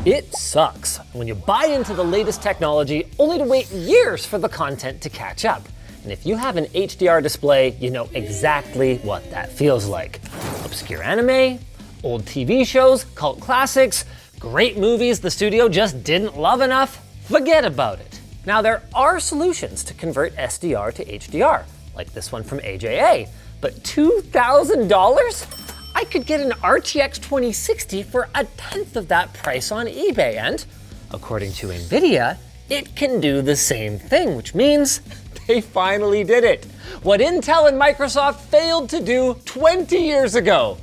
It sucks when you buy into the latest technology only to wait years for the content to catch up. And if you have an HDR display, you know exactly what that feels like. Obscure anime, old TV shows, cult classics, great movies the studio just didn't love enough, forget about it. Now there are solutions to convert SDR to HDR, like this one from AJA, but $2,000? I could get an RTX 2060 for 1/10 of that price on eBay, and according to NVIDIA, it can do the same thing, which means they finally did it. What Intel and Microsoft failed to do 20 years ago.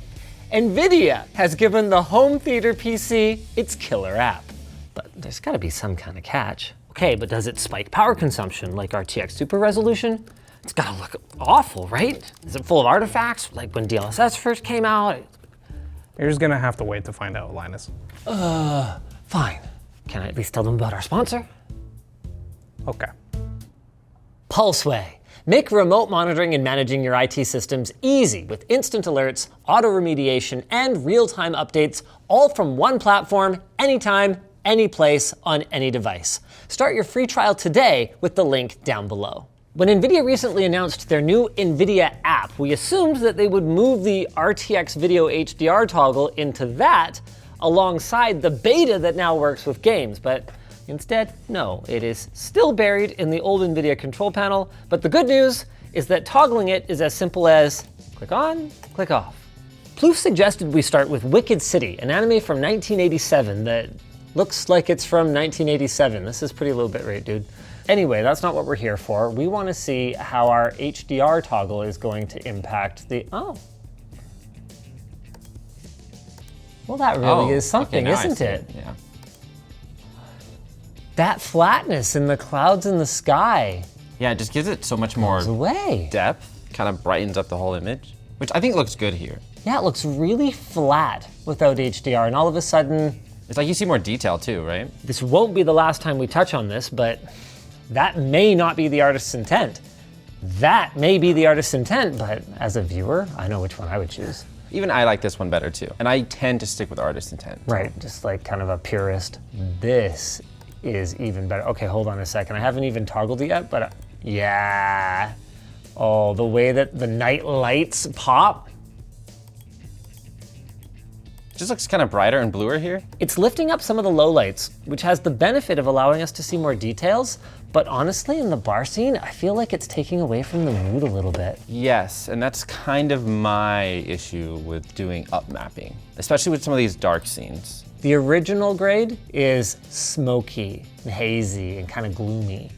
NVIDIA has given the home theater PC its killer app. But there's gotta be some kind of catch. Okay, but does it spike power consumption like RTX Super Resolution? It's gotta look awful, right? Is it full of artifacts, like when DLSS first came out? You're just gonna have to wait to find out, Linus. Fine. Can I at least tell them about our sponsor? Okay. Pulseway. Make remote monitoring and managing your IT systems easy with instant alerts, auto remediation, and real-time updates, all from one platform, anytime, any place, on any device. Start your free trial today with the link down below. When NVIDIA recently announced their new NVIDIA app, we assumed that they would move the RTX Video HDR toggle into that alongside the beta that now works with games, but instead, no, it is still buried in the old NVIDIA control panel, but the good news is that toggling it is as simple as click on, click off. Plouffe suggested we start with Wicked City, an anime from 1987 that looks like it's from 1987. This is pretty low bitrate, dude. Anyway, that's not what we're here for. We want to see how our HDR toggle is going to impact the, Well, that really is something, isn't it? Yeah. That flatness in the clouds in the sky. Yeah, it just gives it so much more Away. depth, kind of brightens up the whole image, which I think looks good here. Yeah, it looks really flat without HDR, and all of a sudden, It's like you see more detail too, right? this won't be the last time we touch on this, but that may not be the artist's intent. That may be the artist's intent, but as a viewer, I know which one I would choose. Even I like this one better too. And I tend to stick with artist intent. Right, just like kind of a purist. This is even better. Okay, hold on a second. I haven't even toggled it yet, but yeah. Oh, the way that the night lights pop. Just looks kind of brighter and bluer here. It's lifting up some of the lowlights, which has the benefit of allowing us to see more details, but honestly, in the bar scene, I feel like it's taking away from the mood a little bit. Yes, and that's kind of my issue with doing upmapping, especially with some of these dark scenes. The original grade is smoky and hazy and kind of gloomy,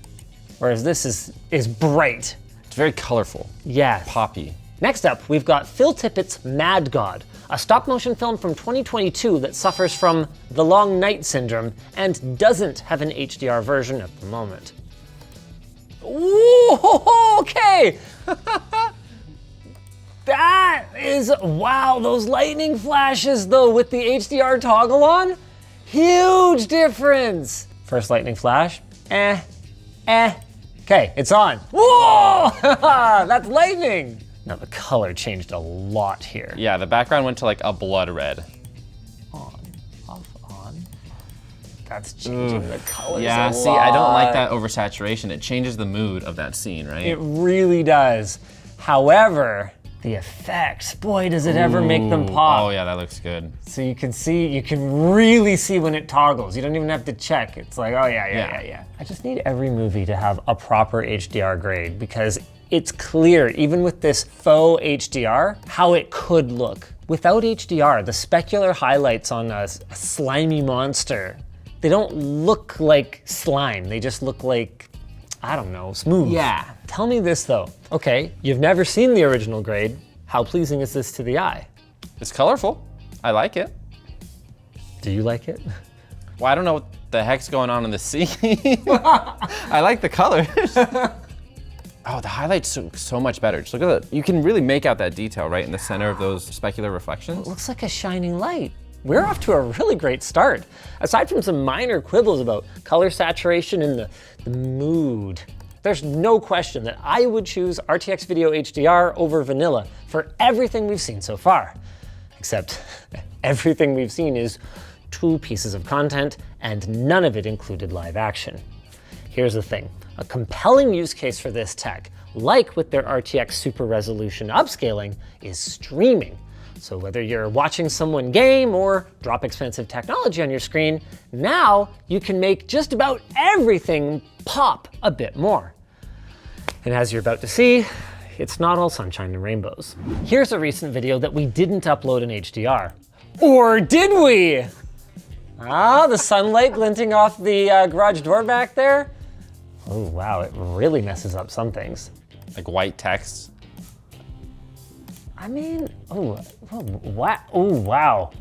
whereas this is bright. It's very colorful, Yeah. poppy. Next up, we've got Phil Tippett's Mad God, a stop-motion film from 2022 that suffers from the long night syndrome and doesn't have an HDR version at the moment. Ooh, okay! That is, wow, those lightning flashes though with the HDR toggle on, huge difference. First lightning flash, okay, it's on. Whoa, that's lightning. Now the color changed a lot here. Yeah, the background went to like a blood red. On, off, on. That's changing the colors Yeah, a see, I don't like lot. that oversaturation. It changes the mood of that scene, right? It really does. However, the effects, boy, does it ever make them pop. Oh yeah, that looks good. So you can really see when it toggles. You don't even have to check. It's like, oh yeah. I just need every movie to have a proper HDR grade because it's clear, even with this faux HDR, how it could look. Without HDR, the specular highlights on a slimy monster, they don't look like slime. They just look like, I don't know, smooth. Yeah. Tell me this though. Okay, you've never seen the original grade. How pleasing is this to the eye? It's colorful. I like it. Do you like it? Well, I don't know what the heck's going on in the scene. I like the colors. Oh, the highlights look so much better. Just look at that. You can really make out that detail right in the center of those specular reflections. It looks like a shining light. We're off to a really great start. Aside from some minor quibbles about color saturation and the mood, there's no question that I would choose RTX Video HDR over vanilla for everything we've seen so far. Except everything we've seen is 2 pieces of content, and none of it included live action. Here's the thing, a compelling use case for this tech, like with their RTX super resolution upscaling, is streaming. So whether you're watching someone game or drop expensive technology on your screen, now you can make just about everything pop a bit more. And as you're about to see, it's not all sunshine and rainbows. Here's a recent video that we didn't upload in HDR. Or did we? Ah, the sunlight glinting off the garage door back there. Oh wow, it really messes up some things. Like white text. I mean, oh wow.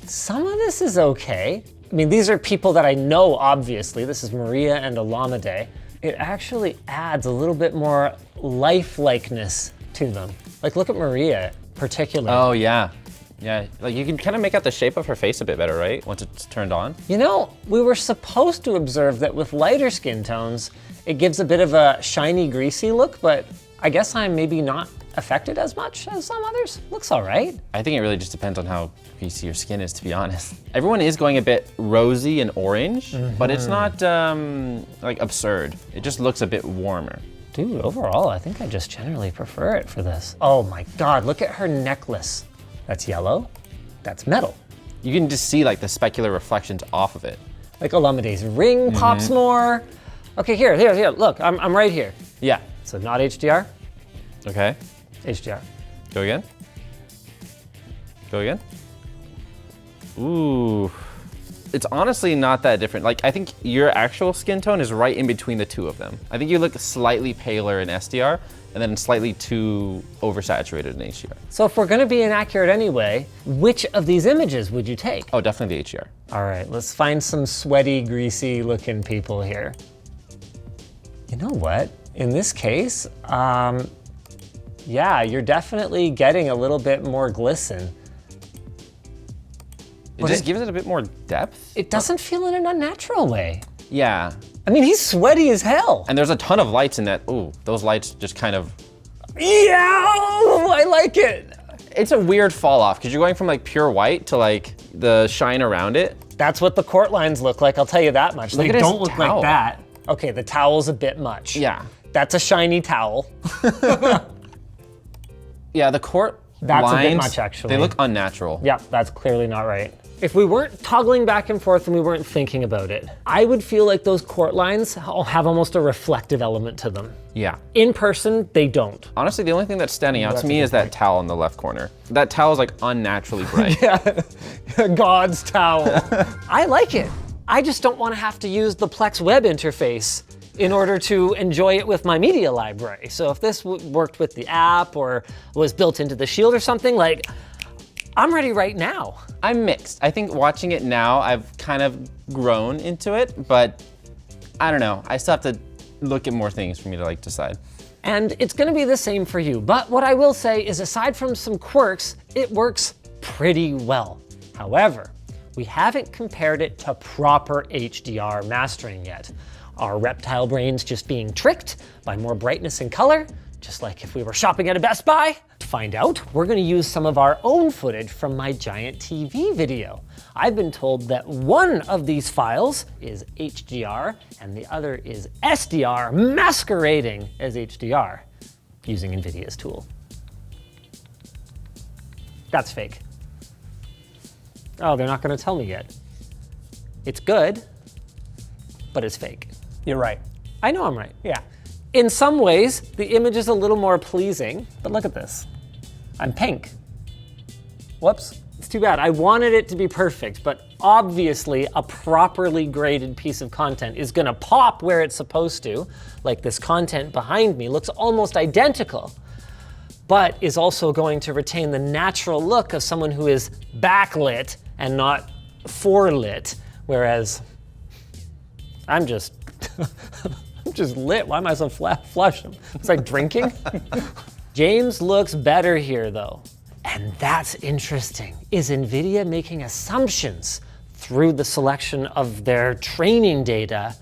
Some of this is okay. I mean, these are people that I know, obviously. This is Maria and Olamide. It actually adds a little bit more lifelikeness to them. Like, look at Maria, particularly. Oh yeah. Yeah, like you can kind of make out the shape of her face a bit better, right? Once it's turned on. You know, we were supposed to observe that with lighter skin tones, it gives a bit of a shiny, greasy look, but I guess I'm maybe not affected as much as some others. Looks all right. I think it really just depends on how greasy your skin is, to be honest. Everyone is going a bit rosy and orange, but it's not like absurd. It just looks a bit warmer. Dude, overall, I think I just generally prefer it for this. Oh my God, look at her necklace. That's yellow, that's metal. You can just see like the specular reflections off of it. Like Olamide's ring pops more. Okay, here, look, I'm right here. Yeah. So not HDR, Okay. HDR. Go again. Go again. Ooh. It's honestly not that different. Like, I think your actual skin tone is right in between the two of them. I think you look slightly paler in SDR and then slightly too oversaturated in HDR. So if we're gonna be inaccurate anyway, which of these images would you take? Oh, definitely the HDR. All right, let's find some sweaty, greasy looking people here. You know what? In this case, yeah, you're definitely getting a little bit more glisten. It just gives it a bit more depth. It doesn't feel in an unnatural way. Yeah. I mean, he's sweaty as hell. And there's a ton of lights in that. Ooh, those lights just kind of. Yeah, I like it. It's a weird fall off because you're going from like pure white to like the shine around it. That's what the court lines look like, I'll tell you that much. They at his don't look towel. like that. Okay, the towel's a bit much. Yeah. That's a shiny towel. Yeah, the court That's lines, a bit much, actually. They look unnatural. Yeah, that's clearly not right. If we weren't toggling back and forth and we weren't thinking about it, I would feel like those court lines have almost a reflective element to them. Yeah. In person, they don't. Honestly, the only thing that's standing out to me is that towel in the left corner. That towel is like unnaturally bright. Yeah, God's towel. I like it. I just don't want to have to use the Plex web interface in order to enjoy it with my media library. So if this worked with the app or was built into the Shield or something, like, I'm ready right now. I'm mixed. I think watching it now, I've kind of grown into it, but I don't know. I still have to look at more things for me to like decide. And it's gonna be the same for you. But what I will say is aside from some quirks, it works pretty well. However, we haven't compared it to proper HDR mastering yet. Our reptile brains just being tricked by more brightness and color, just like if we were shopping at a Best Buy. To find out, we're gonna use some of our own footage from my giant TV video. I've been told that one of these files is HDR and the other is SDR masquerading as HDR using NVIDIA's tool. That's fake. Oh, they're not gonna tell me yet. It's good, but it's fake. You're right. I know I'm right, yeah. In some ways, the image is a little more pleasing, but look at this. I'm pink. Whoops, it's too bad. I wanted it to be perfect, but obviously a properly graded piece of content is gonna pop where it's supposed to, like this content behind me looks almost identical, but is also going to retain the natural look of someone who is backlit and not forelit, whereas I'm just lit. Why am I so flushed? It's like drinking. James looks better here though. And that's interesting. Is NVIDIA making assumptions through the selection of their training data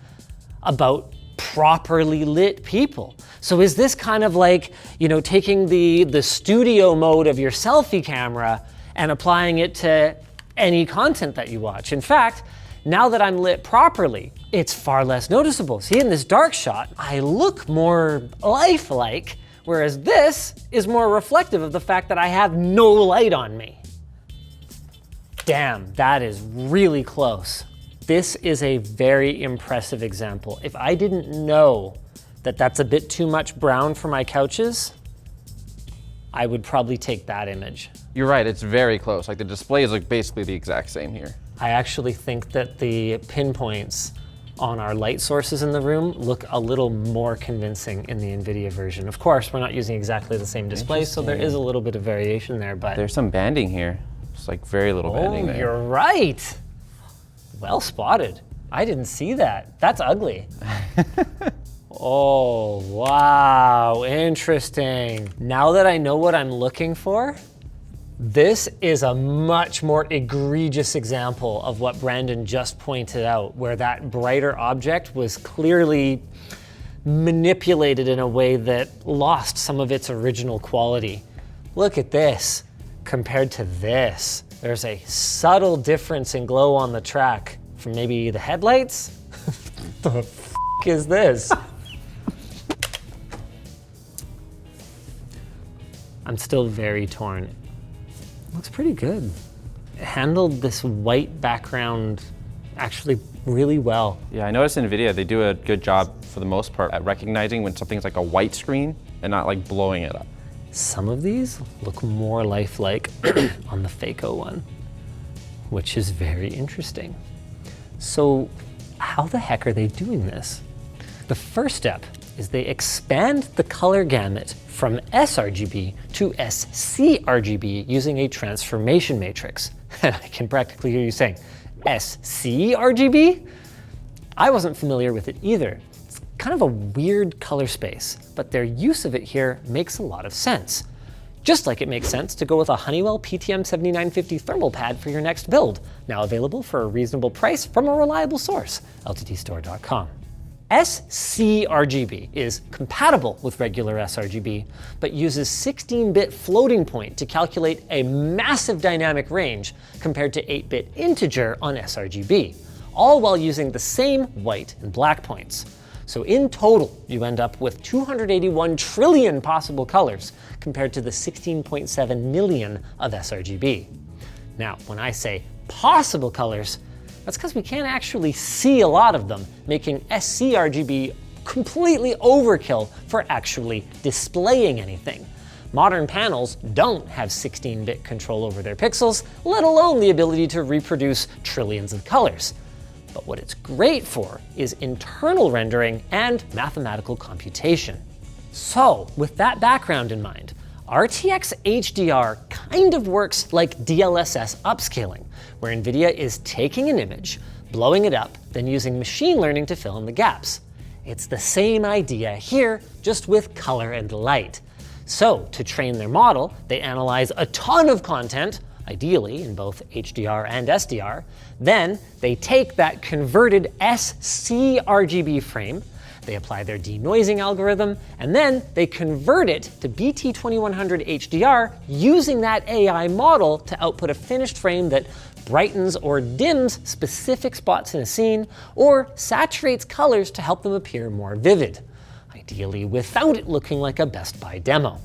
about properly lit people? So is this kind of like, you know, taking the studio mode of your selfie camera and applying it to any content that you watch. In fact, now that I'm lit properly, it's far less noticeable. See, in this dark shot, I look more lifelike, whereas this is more reflective of the fact that I have no light on me. Damn, that is really close. This is a very impressive example. If I didn't know that that's a bit too much brown for my couches, I would probably take that image. You're right, it's very close. Like the display is like basically the exact same here. I actually think that the pinpoints on our light sources in the room look a little more convincing in the NVIDIA version. Of course, we're not using exactly the same display, so there is a little bit of variation there, but... There's some banding here. It's like very little banding there. You're right. Well spotted. I didn't see that. That's ugly. Oh, wow, interesting. Now that I know what I'm looking for, this is a much more egregious example of what Brandon just pointed out, where that brighter object was clearly manipulated in a way that lost some of its original quality. Look at this compared to this. There's a subtle difference in glow on the track from maybe the headlights. What the f is this? I'm still very torn. Looks pretty good. It handled this white background actually really well. Yeah, I noticed NVIDIA, they do a good job for the most part at recognizing when something's like a white screen and not like blowing it up. Some of these look more lifelike on the Phaco one, which is very interesting. So how the heck are they doing this? The first step is they expand the color gamut from sRGB to sCRGB using a transformation matrix. And I can practically hear you saying, sCRGB? I wasn't familiar with it either. It's kind of a weird color space, but their use of it here makes a lot of sense. Just like it makes sense to go with a Honeywell PTM7950 thermal pad for your next build, now available for a reasonable price from a reliable source, lttstore.com. sCRGB is compatible with regular sRGB, but uses 16-bit floating point to calculate a massive dynamic range compared to 8-bit integer on sRGB, all while using the same white and black points. So in total, you end up with 281 trillion possible colors compared to the 16.7 million of sRGB. Now, when I say possible colors, that's because we can't actually see a lot of them, making sCRGB completely overkill for actually displaying anything. Modern panels don't have 16-bit control over their pixels, let alone the ability to reproduce trillions of colors. But what it's great for is internal rendering and mathematical computation. So, with that background in mind, RTX HDR kind of works like DLSS upscaling, where NVIDIA is taking an image, blowing it up, then using machine learning to fill in the gaps. It's the same idea here, just with color and light. So, to train their model, they analyze a ton of content, ideally in both HDR and SDR. Then they take that converted sCRGB frame, they apply their denoising algorithm, and then they convert it to BT2100 HDR using that AI model to output a finished frame that brightens or dims specific spots in a scene, or saturates colors to help them appear more vivid, ideally without it looking like a Best Buy demo.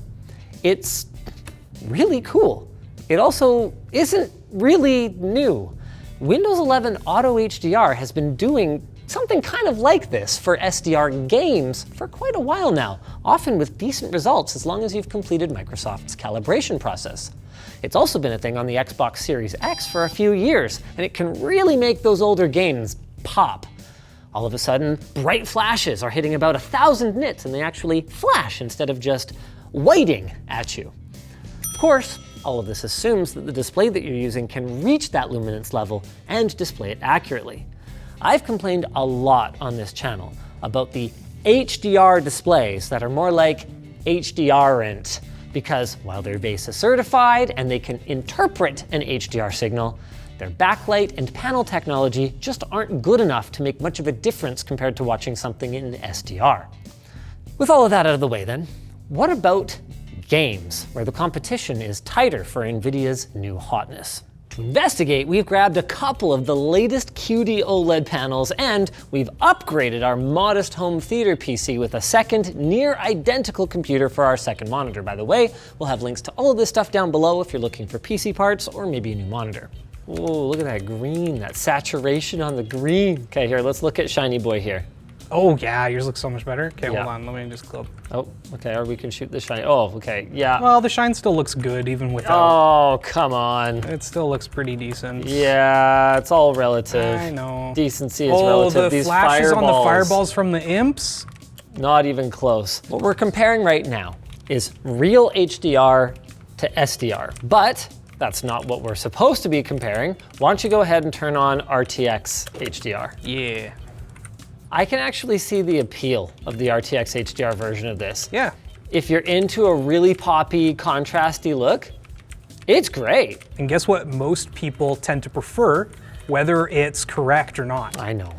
It's really cool. It also isn't really new. Windows 11 Auto HDR has been doing something kind of like this for SDR games for quite a while now, often with decent results as long as you've completed Microsoft's calibration process. It's also been a thing on the Xbox Series X for a few years, and it can really make those older games pop. All of a sudden, bright flashes are hitting about 1,000 nits, and they actually flash instead of just whiting at you. Of course, all of this assumes that the display that you're using can reach that luminance level and display it accurately. I've complained a lot on this channel about the HDR displays that are more like HDR-ent, because while they're VESA certified and they can interpret an HDR signal, their backlight and panel technology just aren't good enough to make much of a difference compared to watching something in SDR. With all of that out of the way then, what about games, where the competition is tighter for NVIDIA's new hotness. To investigate, we've grabbed a couple of the latest QD OLED panels, and we've upgraded our modest home theater PC with a second, near identical computer for our second monitor. By the way, we'll have links to all of this stuff down below if you're looking for PC parts or maybe a new monitor. Oh, look at that green, that saturation on the green. Okay, here, let's look at Shiny Boy here. Oh yeah, yours looks so much better. Okay, Yeah. hold on, let me just clip. Oh, okay, or we can shoot the shiny. Oh, okay, yeah. Well, the shine still looks good even without. Oh, come on. It still looks pretty decent. Yeah, it's all relative. I know. Decency is Oh, relative. the These flashes on the fireballs, fireballs from the imps? not even close. What we're comparing right now is real HDR to SDR, but that's not what we're supposed to be comparing. Why don't you go ahead and turn on RTX HDR? Yeah. I can actually see the appeal of the RTX HDR version of this. Yeah. If you're into a really poppy, contrasty look, it's great. And guess what most people tend to prefer, whether it's correct or not. I know.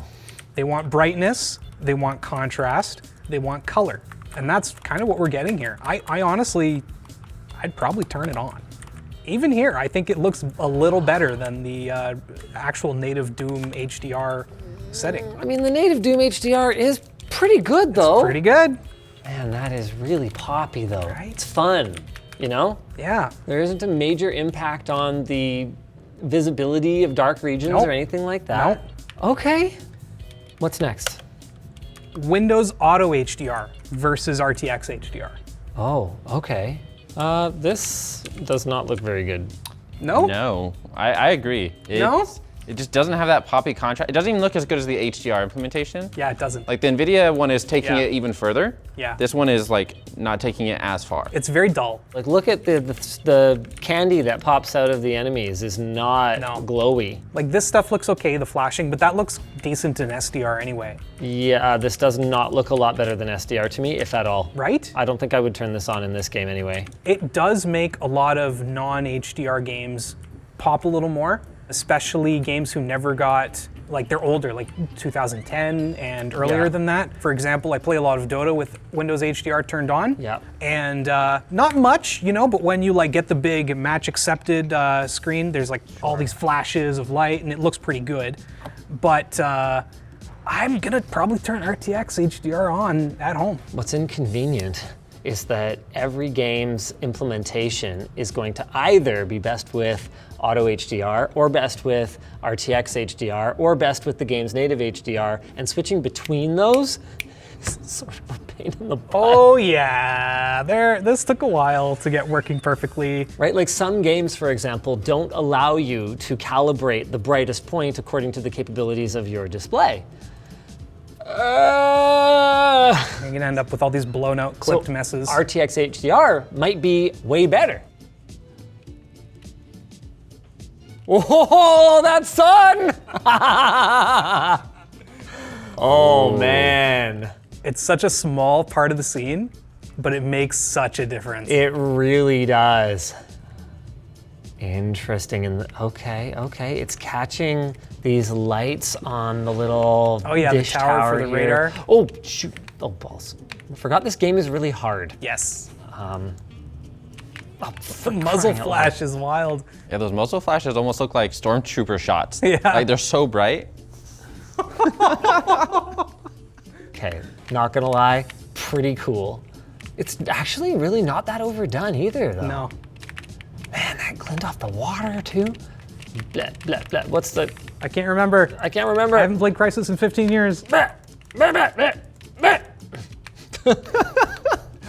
They want brightness, they want contrast, they want color. And that's kind of what we're getting here. I honestly, I'd probably turn it on. Even here, I think it looks a little better than the actual native Doom HDR setting. I mean, the native Doom HDR is pretty good though. Pretty good. Man, that is really poppy though. Right? It's fun, you know? Yeah. There isn't a major impact on the visibility of dark regions Nope. or anything like that. Okay. What's next? Windows Auto HDR versus RTX HDR. Oh, okay. This does not look very good. No? No, I agree. No? It just doesn't have that poppy contrast. It doesn't even look as good as the HDR implementation. Yeah, it doesn't. Like the NVIDIA one is taking Yeah. it even further. Yeah. This one is like not taking it as far. It's very dull. Like, look at the candy that pops out of the enemies is not No. glowy. Like this stuff looks okay, the flashing, but that looks decent in SDR anyway, Yeah, this does not look a lot better than SDR to me, if at all. right? I don't think I would turn this on in this game anyway. It does make a lot of non-HDR games pop a little more, especially games who never got, like they're older, like 2010 and earlier Yeah. than that. For example, I play a lot of Dota with Windows HDR turned on. Yeah. And not much, you know, but when you like get the big match accepted screen, there's like all these flashes of light and it looks pretty good. But I'm gonna probably turn RTX HDR on at home. What's inconvenient is that every game's implementation is going to either be best with Auto HDR, or best with RTX HDR, or best with the game's native HDR, and switching between those is sort of a pain in the butt. Oh yeah, this took a while to get working perfectly. Right, like some games, for example, don't allow you to calibrate the brightest point according to the capabilities of your display. You're gonna end up with all these blown out clipped So messes. RTX HDR might be way better. Oh, that sun! Oh man. It's such a small part of the scene, but it makes such a difference. It really does. Interesting. Okay, it's catching these lights on the little Oh, yeah, the dish tower for the here. radar. Oh shoot! Oh balls! I forgot this game is really hard. Yes. For The muzzle crying out flash is wild. Yeah, those muzzle flashes almost look like stormtrooper shots. Yeah. Like they're so bright. Okay, not gonna lie, pretty cool. It's actually really not that overdone either, though. No. Man, that glint off the water too. Blah, blah, blah. What's the? I can't remember. I can't remember. I haven't played Crysis in 15 years. Blah, blah, blah, blah, blah.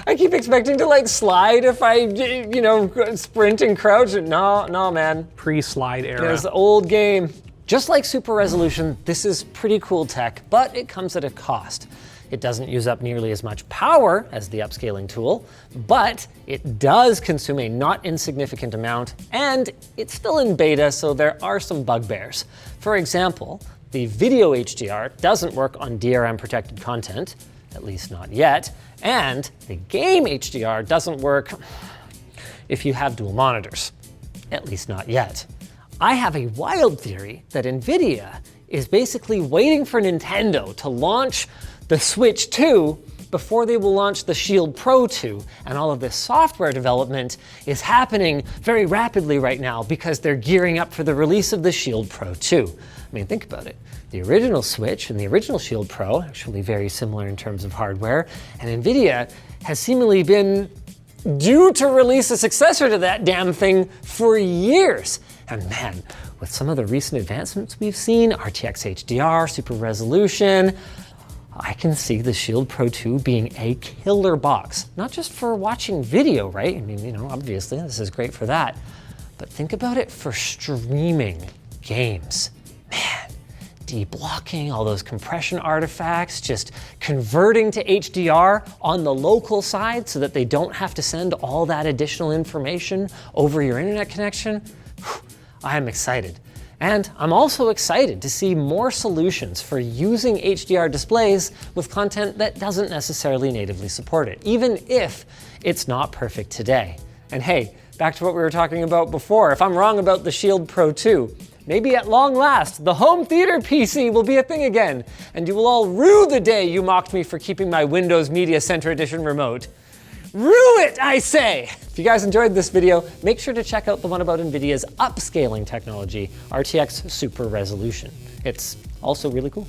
I keep expecting to like slide if I, you know, sprint and crouch. No, man. Pre-slide era. It's the old game. Just like super resolution, this is pretty cool tech, but it comes at a cost. It doesn't use up nearly as much power as the upscaling tool, but it does consume a not insignificant amount, and it's still in beta, so there are some bugbears. For example, the video HDR doesn't work on DRM protected content, at least not yet, and the game HDR doesn't work if you have dual monitors, at least not yet. I have a wild theory that NVIDIA is basically waiting for Nintendo to launch the Switch 2 before they will launch the Shield Pro 2. And all of this software development is happening very rapidly right now because they're gearing up for the release of the Shield Pro 2. I mean, think about it. The original Switch and the original Shield Pro, actually very similar in terms of hardware, and NVIDIA has seemingly been due to release a successor to that damn thing for years. And man, with some of the recent advancements we've seen, RTX HDR, super resolution, I can see the Shield Pro 2 being a killer box. Not just for watching video, right? I mean, you know, obviously this is great for that, but think about it for streaming games. Man, deblocking all those compression artifacts, just converting to HDR on the local side so that they don't have to send all that additional information over your internet connection. I am excited. And I'm also excited to see more solutions for using HDR displays with content that doesn't necessarily natively support it, even if it's not perfect today. And hey, back to what we were talking about before, if I'm wrong about the Shield Pro 2, maybe at long last, the home theater PC will be a thing again, and you will all rue the day you mocked me for keeping my Windows Media Center Edition remote. Rue it, I say! If you guys enjoyed this video, make sure to check out the one about NVIDIA's upscaling technology, RTX Super Resolution. It's also really cool.